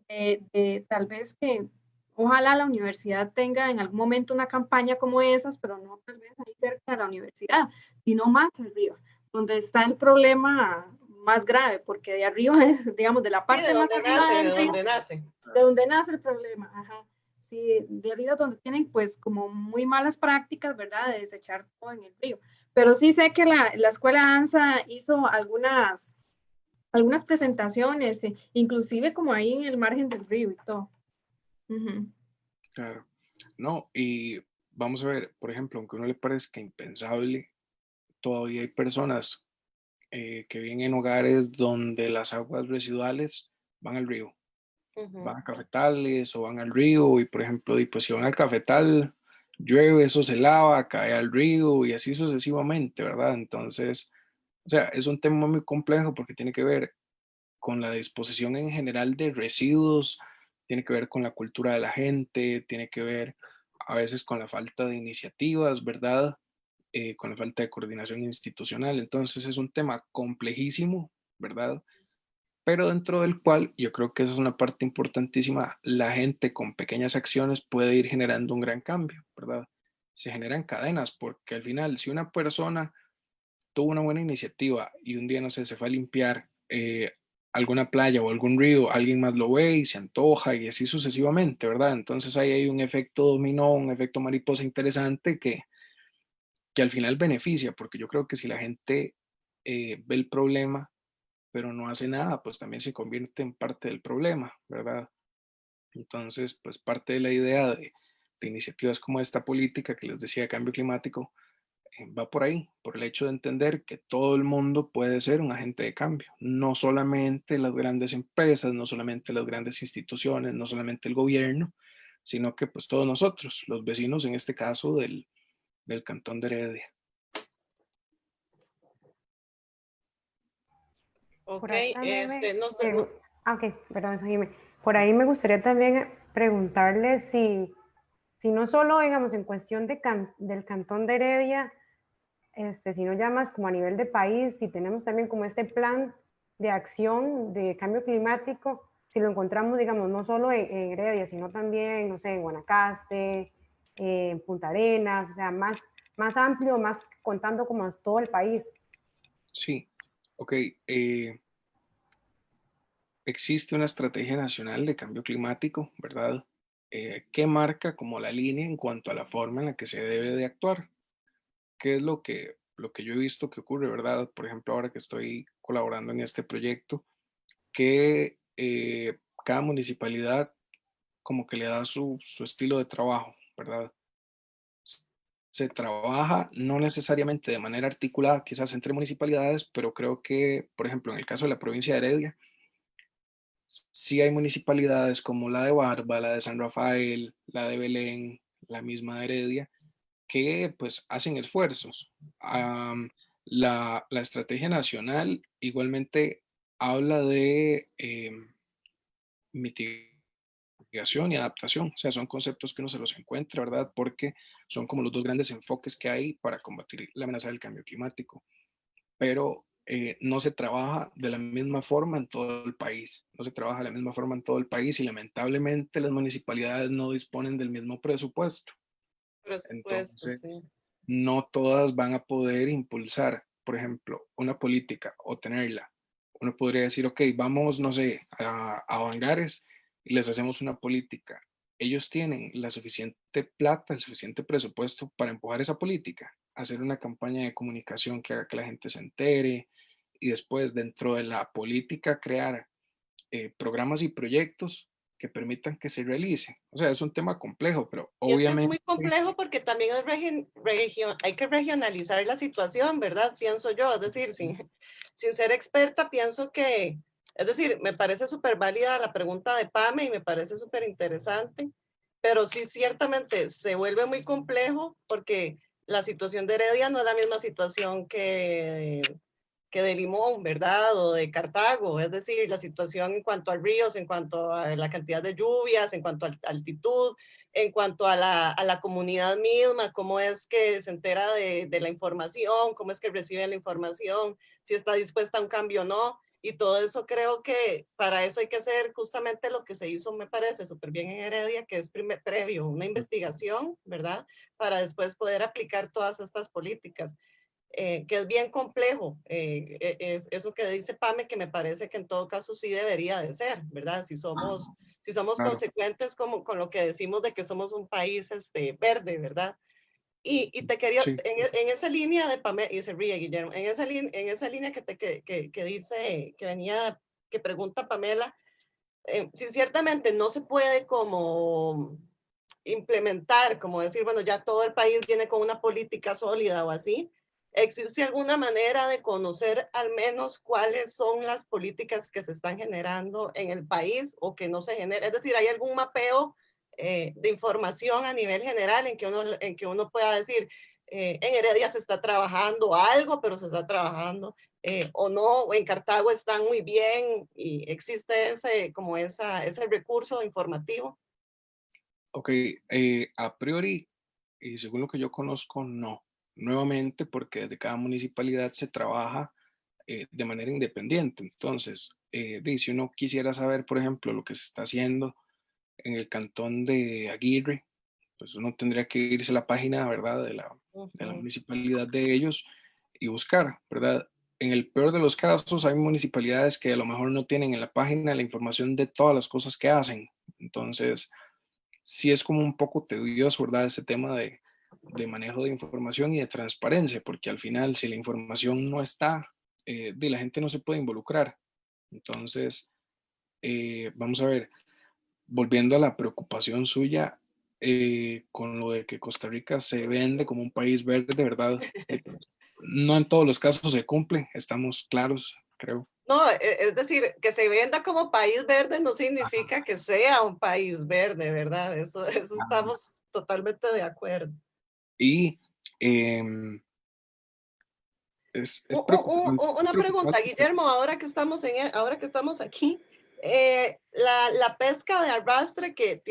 de tal vez que ojalá la universidad tenga en algún momento una campaña como esas, pero no tal vez ahí cerca de la universidad, sino más arriba, donde está el problema más grave, porque de arriba es, digamos, de la sí, de parte más donde arriba nace, de del río, donde nace. de donde nace el problema, ajá. Sí, de arriba es donde tienen pues como muy malas prácticas, ¿verdad? De desechar todo en el río. Pero sí sé que la escuela de danza hizo algunas presentaciones, inclusive como ahí en el margen del río y todo. Uh-huh. Claro. No, y vamos a ver, por ejemplo, aunque a uno le parezca impensable, todavía hay personas que viven en hogares donde las aguas residuales van al río. van a cafetales o van al río y, por ejemplo, y pues si van al cafetal, llueve, eso se lava, cae al río y así sucesivamente, ¿verdad? Entonces, o sea, es un tema muy complejo porque tiene que ver con la disposición en general de residuos, tiene que ver con la cultura de la gente, tiene que ver a veces con la falta de iniciativas, ¿verdad? Con la falta de coordinación institucional. Entonces es un tema complejísimo, ¿verdad? Pero dentro del cual yo creo que esa es una parte importantísima. La gente con pequeñas acciones puede ir generando un gran cambio, ¿verdad? Se generan cadenas porque al final, si una persona tuvo una buena iniciativa y un día, no sé, se fue a limpiar alguna playa o algún río, alguien más lo ve y se antoja y así sucesivamente, ¿verdad? Entonces ahí hay un efecto dominó, un efecto mariposa interesante que al final beneficia, porque yo creo que si la gente ve el problema pero no hace nada, pues también se convierte en parte del problema, ¿verdad? Entonces, pues parte de la idea de iniciativas como esta política que les decía de cambio climático va por ahí, por el hecho de entender que todo el mundo puede ser un agente de cambio, no solamente las grandes empresas, no solamente las grandes instituciones, no solamente el gobierno, sino que pues todos nosotros, los vecinos en este caso del Cantón de Heredia. Ok, Por ahí también no sé, ok, perdón, Jaime. Por ahí me gustaría también preguntarle si no solo, digamos, en cuestión del Cantón de Heredia, sino ya más como a nivel de país, si tenemos también como este plan de acción de cambio climático, si lo encontramos, digamos, no solo en Heredia, sino también, no sé, en Guanacaste, en Punta Arenas, o sea, más amplio, más contando como todo el país. Sí, ok. Existe una estrategia nacional de cambio climático, ¿verdad? Que marca como la línea en cuanto a la forma en la que se debe de actuar. ¿Qué es lo que yo he visto que ocurre, verdad? Por ejemplo, ahora que estoy colaborando en este proyecto, que cada municipalidad como que le da su estilo de trabajo, ¿verdad? Se trabaja no necesariamente de manera articulada, quizás entre municipalidades, pero creo que, por ejemplo, en el caso de la provincia de Heredia, sí hay municipalidades como la de Barba, la de San Rafael, la de Belén, la misma de Heredia, que pues hacen esfuerzos. La estrategia nacional igualmente habla de mitigación y adaptación, o sea, son conceptos que uno se los encuentra, ¿verdad? Porque son como los dos grandes enfoques que hay para combatir la amenaza del cambio climático, pero no se trabaja de la misma forma en todo el país, no se trabaja de la misma forma en todo el país y lamentablemente las municipalidades no disponen del mismo presupuesto. presupuesto, Entonces, sí. no todas van a poder impulsar, por ejemplo, una política o tenerla. Uno podría decir, ok, vamos, no sé, a Bangares y les hacemos una política. Ellos tienen la suficiente plata, el suficiente presupuesto para empujar esa política, hacer una campaña de comunicación que haga que la gente se entere y después dentro de la política crear programas y proyectos que permitan que se realice. O sea, es un tema complejo, pero Y es que es obviamente muy complejo porque también hay que regionalizar la situación, ¿verdad? Pienso yo, es decir, sin ser experta, pienso que, es decir, me parece súper válida la pregunta de Pame y me parece súper interesante, pero sí ciertamente se vuelve muy complejo porque la situación de Heredia no es la misma situación que de Limón, ¿verdad? O de Cartago, es decir, la situación en cuanto a ríos, en cuanto a la cantidad de lluvias, en cuanto a altitud, en cuanto a la comunidad misma, cómo es que se entera de la información, cómo es que recibe la información, si está dispuesta a un cambio o no. Y todo eso creo que para eso hay que hacer justamente lo que se hizo, me parece, súper bien en Heredia, que es previo una investigación, ¿verdad? Para después poder aplicar todas estas políticas. Que es bien complejo. Es eso que dice Pame, que me parece que en todo caso sí debería de ser, ¿verdad? Si somos claro. consecuentes con lo que decimos de que somos un país verde, ¿verdad? Y te quería, Sí. en esa línea de Pame, y se ríe Guillermo, en esa línea que dice, que venía, que pregunta Pamela, si ciertamente no se puede como implementar, como decir, bueno, ya todo el país viene con una política sólida o así, ¿existe alguna manera de conocer al menos cuáles son las políticas que se están generando en el país o que no se generan? Es decir, ¿hay algún mapeo de información a nivel general en que uno pueda decir, en Heredia se está trabajando algo, pero se está trabajando, o no, o en Cartago están muy bien y existe ese recurso informativo? Ok, a priori, y según lo que yo conozco, no. Nuevamente, porque desde cada municipalidad se trabaja de manera independiente. Entonces, si uno quisiera saber, por ejemplo, lo que se está haciendo en el cantón de Aguirre, pues uno tendría que irse a la página, ¿verdad?, de la Ujú. municipalidad de ellos y buscar, ¿verdad? En el peor de los casos, hay municipalidades que a lo mejor no tienen en la página la información de todas las cosas que hacen. Entonces, sí es como un poco tedioso, ¿verdad? Ese tema de manejo de información y de transparencia, porque al final, si la información no está, la gente no se puede involucrar. Entonces, vamos a ver, volviendo a la preocupación suya con lo de que Costa Rica se vende como un país verde, ¿verdad? No en todos los casos se cumple, estamos claros, creo. No, es decir, que se venda como país verde no significa que sea un país verde, ¿verdad? Eso estamos totalmente de acuerdo. Y em, es preocupante. Es Una pregunta, preocupante. Guillermo, ahora que estamos aquí, la pesca de arrastre que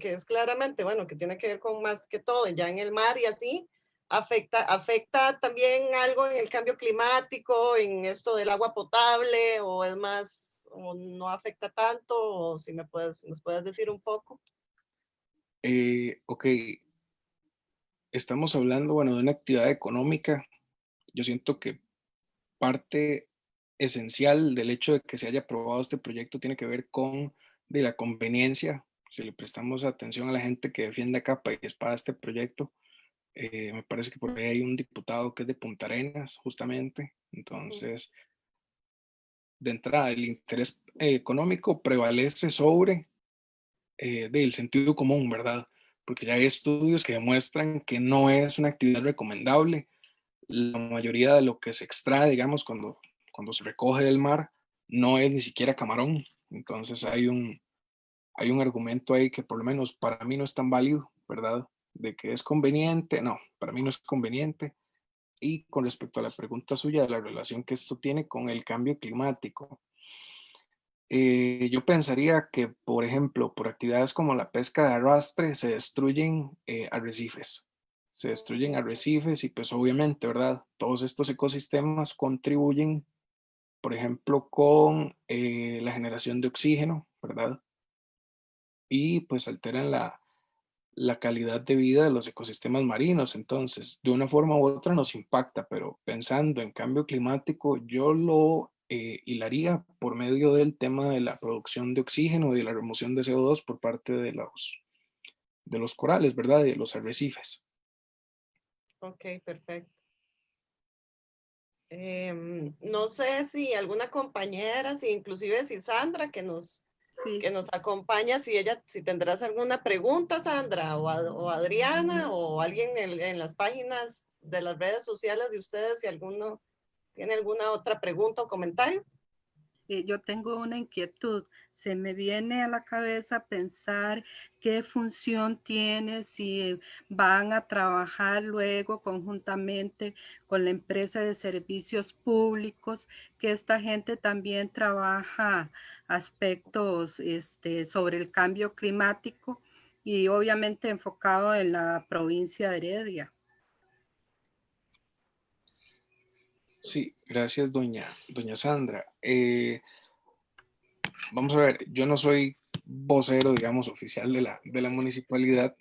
es claramente, bueno, que tiene que ver con más que todo ya en el mar y así, afecta también algo en el cambio climático, en esto del agua potable, o es más, o no afecta tanto, o si nos puedes decir un poco. Ok, estamos hablando, bueno, de una actividad económica. Yo siento que parte esencial del hecho de que se haya aprobado este proyecto tiene que ver con de la conveniencia. Si le prestamos atención a la gente que defiende a capa y espada este proyecto, me parece que por ahí hay un diputado que es de Punta Arenas, justamente. Ujú. Entonces, de entrada, el interés económico prevalece sobre del sentido común, ¿verdad? Porque ya hay estudios que demuestran que no es una actividad recomendable. La mayoría de lo que se extrae, digamos, cuando se recoge del mar, no es ni siquiera camarón. Entonces hay un argumento ahí que por lo menos para mí no es tan válido, ¿verdad? De que es conveniente, no, para mí no es conveniente. Y con respecto a la pregunta suya de la relación que esto tiene con el cambio climático, yo pensaría que, por ejemplo, por actividades como la pesca de arrastre, se destruyen arrecifes. Se destruyen arrecifes y pues obviamente, ¿verdad? Todos estos ecosistemas contribuyen, por ejemplo, con la generación de oxígeno, ¿verdad? Y pues alteran la calidad de vida de los ecosistemas marinos. Entonces, de una forma u otra nos impacta, pero pensando en cambio climático, yo lo hilaría por medio del tema de la producción de oxígeno y de la remoción de CO2 por parte de los corales, ¿verdad? Y de los arrecifes. Ok, perfecto. No sé si alguna compañera, si inclusive si Sandra Sí, que nos acompaña, si tendrás alguna pregunta, Sandra, o Adriana, o alguien en las páginas de las redes sociales de ustedes, si alguno tiene alguna otra pregunta o comentario. yo tengo una inquietud. Se me viene a la cabeza pensar qué función tiene, si van a trabajar luego conjuntamente con la empresa de servicios públicos, que esta gente también trabaja aspectos sobre el cambio climático y obviamente enfocado en la provincia de Heredia. Sí, gracias, doña Sandra. Vamos a ver, yo no soy vocero, digamos, oficial de la municipalidad.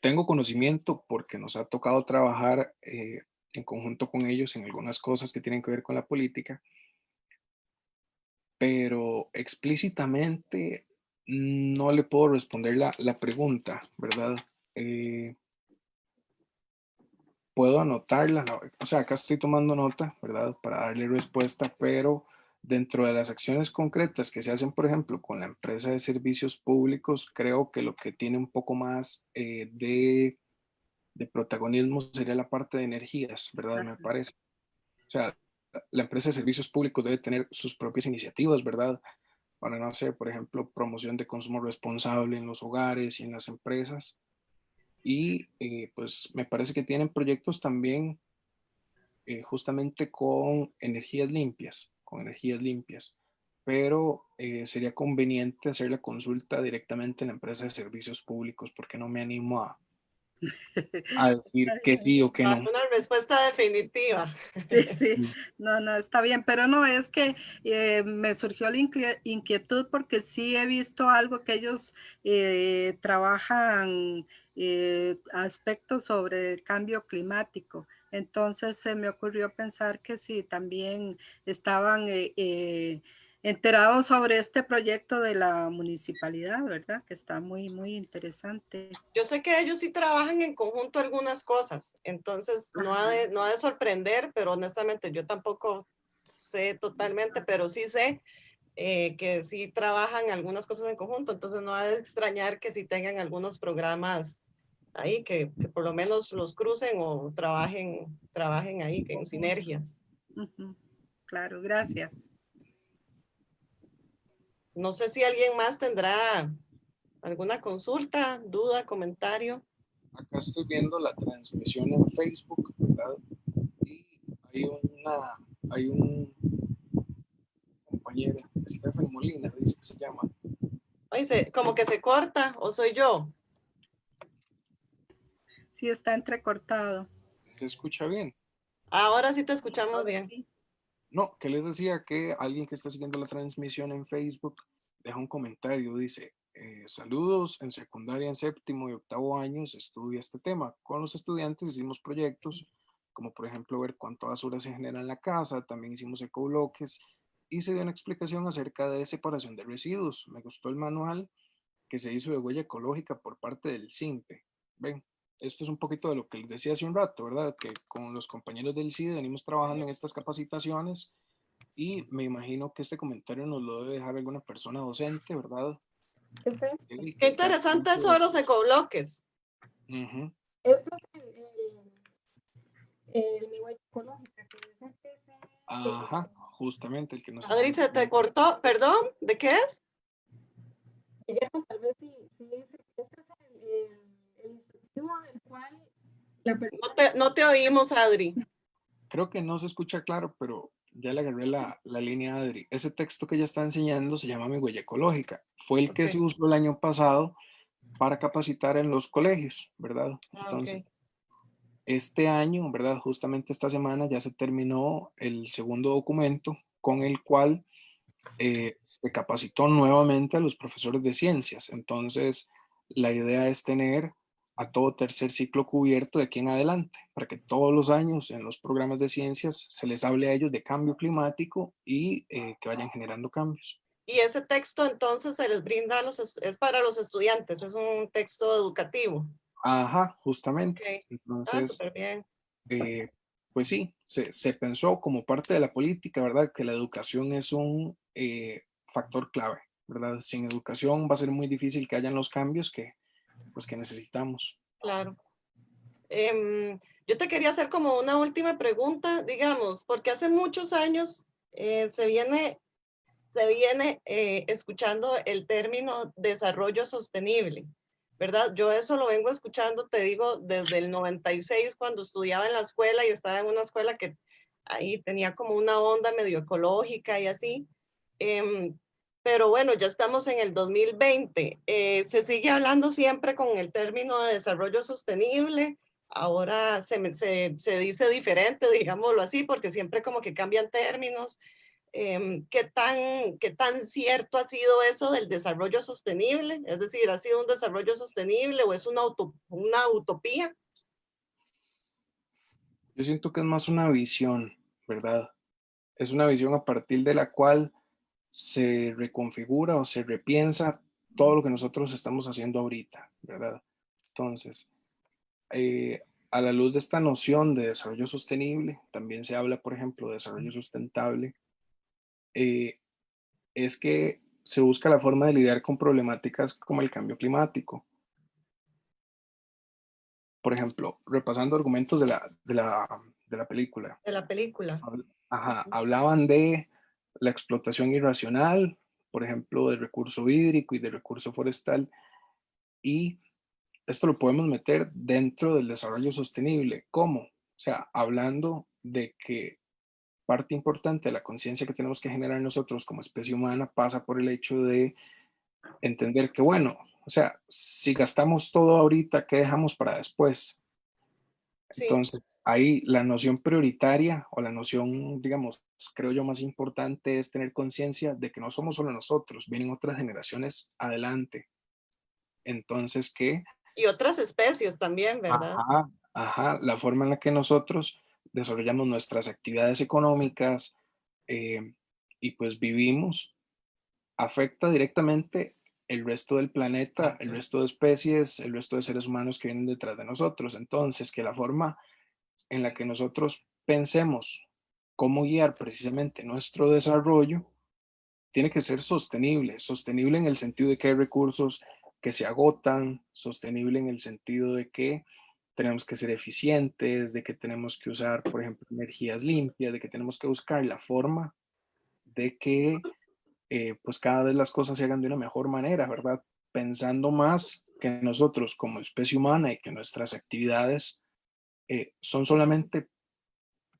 Tengo conocimiento porque nos ha tocado trabajar en conjunto con ellos en algunas cosas que tienen que ver con la política, pero explícitamente no le puedo responder la pregunta, ¿verdad? Eh, Puedo anotarla, no, o sea, acá estoy tomando nota, ¿verdad? Para darle respuesta, pero dentro de las acciones concretas que se hacen, por ejemplo, con la empresa de servicios públicos, creo que lo que tiene un poco más de protagonismo sería la parte de energías, ¿verdad? Me parece. O sea, la empresa de servicios públicos debe tener sus propias iniciativas, ¿verdad? Para, no sé, por ejemplo, promoción de consumo responsable en los hogares y en las empresas. Y pues me parece que tienen proyectos también justamente con energías limpias, pero sería conveniente hacer la consulta directamente en la empresa de servicios públicos porque no me animo a decir que sí o que No hay no. una respuesta definitiva. Sí, sí, Mm. no, no, está bien, pero no, es que me surgió la inquietud porque sí he visto algo que ellos trabajan aspectos sobre el cambio climático. Entonces se me ocurrió pensar que sí, también estaban enterados sobre este proyecto de la municipalidad, ¿verdad? Que está muy, muy interesante. Yo sé que ellos sí trabajan en conjunto algunas cosas, entonces no ha de sorprender, pero honestamente yo tampoco sé totalmente, pero sí sé que sí trabajan algunas cosas en conjunto, entonces no ha de extrañar que sí tengan algunos programas ahí que por lo menos los crucen o trabajen ahí en sinergias. Ujú. Claro, gracias. No sé si alguien más tendrá alguna consulta, duda, comentario. Acá estoy viendo la transmisión en Facebook, ¿verdad? Y hay un compañero, Stephanie Molina, dice que se llama. Ay, como que se corta, o soy yo. Sí, está entrecortado. ¿Se escucha bien? Ahora sí te escuchamos Ahora bien. sí. No, que les decía que alguien que está siguiendo la transmisión en Facebook deja un comentario, dice, saludos, en secundaria, en séptimo y octavo año se estudia este tema. Con los estudiantes hicimos proyectos, como por ejemplo ver cuánta basura se genera en la casa, también hicimos ecobloques y se dio una explicación acerca de separación de residuos. Me gustó el manual que se hizo de huella ecológica por parte del CINPE. Ven, esto es un poquito de lo que les decía hace un rato, ¿verdad? Que con los compañeros del CIDE venimos trabajando en estas capacitaciones y me imagino que este comentario nos lo debe dejar alguna persona docente, ¿verdad? ¿Qué es esto? Que Qué está al interesante tanto eso de los ecobloques. Ujú. Este es mi huella ecológica, que es el que Ajá, justamente el que nos está Adri, se te enseñando. cortó, perdón, ¿de qué es? Guillermo, tal vez sí dice, este es el instructivo del cual la persona... No te oímos, Adri. Creo que no se escucha claro, pero ya le agarré la línea a Adri. Ese texto que ella está enseñando se llama Mi Huella Ecológica. Fue el que se Ok, usó el año pasado para capacitar en los colegios, ¿verdad? Entonces, ok. este año, ¿verdad? Justamente esta semana ya se terminó el segundo documento con el cual se capacitó nuevamente a los profesores de ciencias. Entonces, la idea es tener a todo tercer ciclo cubierto de aquí en adelante, para que todos los años en los programas de ciencias se les hable a ellos de cambio climático y que vayan generando cambios. Y ese texto entonces se les brinda a es para los estudiantes, es un texto educativo. Ajá, Ok, justamente. Entonces, súper bien. eh, pues sí, se pensó como parte de la política, ¿verdad? Que la educación es un factor clave, ¿verdad? Sin educación va a ser muy difícil que hayan los cambios pues, que necesitamos. Claro. Yo te quería hacer como una última pregunta, digamos, porque hace muchos años se viene escuchando el término desarrollo sostenible, ¿verdad? Yo eso lo vengo escuchando, te digo, desde el 96 cuando estudiaba en la escuela y estaba en una escuela que ahí tenía como una onda medio ecológica y así. Em, pero bueno, ya estamos en el 2020. Se sigue hablando siempre con el término de desarrollo sostenible. Ahora se dice diferente, digámoslo así, porque siempre como que cambian términos. ¿Qué tan cierto ha sido eso del desarrollo sostenible? Es decir, ¿ha sido un desarrollo sostenible o es una utopía? Yo siento que es más una visión, ¿verdad? Es una visión a partir de la cual se reconfigura o se repiensa todo lo que nosotros estamos haciendo ahorita, ¿verdad? Entonces, a la luz de esta noción de desarrollo sostenible, también se habla, por ejemplo, de desarrollo sustentable, eh, es que se busca la forma de lidiar con problemáticas como el cambio climático. por ejemplo, repasando argumentos de la película, De la película. hablaban de la explotación irracional, por ejemplo, del recurso hídrico y del recurso forestal, y esto lo podemos meter dentro del desarrollo sostenible. ¿Cómo? O sea, hablando de que parte importante de la conciencia que tenemos que generar nosotros como especie humana pasa por el hecho de entender que, bueno, o sea, si gastamos todo ahorita, ¿qué dejamos para después? Sí, Entonces, ahí la noción prioritaria o la noción, digamos, creo yo más importante es tener conciencia de que no somos solo nosotros, vienen otras generaciones adelante. Entonces, que, y otras especies también, ¿verdad? la forma en la que nosotros desarrollamos nuestras actividades económicas y pues vivimos afecta directamente el resto del planeta, el resto de especies, el resto de seres humanos que vienen detrás de nosotros. Entonces, que la forma en la que nosotros pensemos cómo guiar precisamente nuestro desarrollo tiene que ser sostenible, sostenible en el sentido de que hay recursos que se agotan, sostenible en el sentido de que tenemos que ser eficientes, de que tenemos que usar, por ejemplo, energías limpias, de que tenemos que buscar la forma de que pues cada vez las cosas se hagan de una mejor manera, ¿verdad? Pensando más que nosotros como especie humana y que nuestras actividades son solamente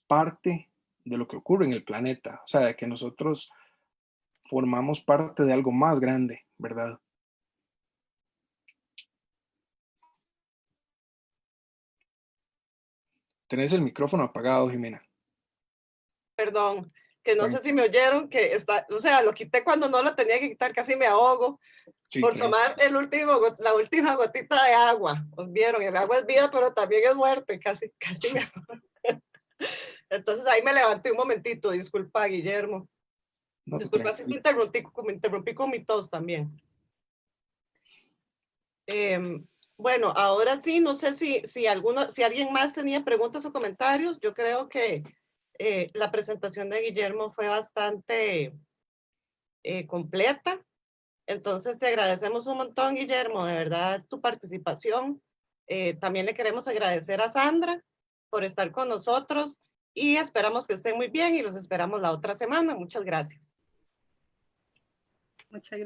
parte de lo que ocurre en el planeta, o sea, de que nosotros formamos parte de algo más grande, ¿verdad? Tenés el micrófono apagado, Jimena. Perdón, que no sé Tranqui. si me oyeron, que está, o sea, lo quité cuando no lo tenía que quitar, casi me ahogo Sí, por tranqui. tomar la última gotita de agua. Os vieron, el agua es vida, pero también es muerte, casi me ahogo. Entonces ahí me levanté un momentito, disculpa, Guillermo. No, Disculpa si te tranquilo. interrumpí con mi tos también. Bueno, ahora sí, no sé si alguien más tenía preguntas o comentarios. Yo creo que la presentación de Guillermo fue bastante completa. Entonces te agradecemos un montón, Guillermo, de verdad tu participación. También le queremos agradecer a Sandra por estar con nosotros y esperamos que estén muy bien y los esperamos la otra semana. Muchas gracias. Muchas gracias.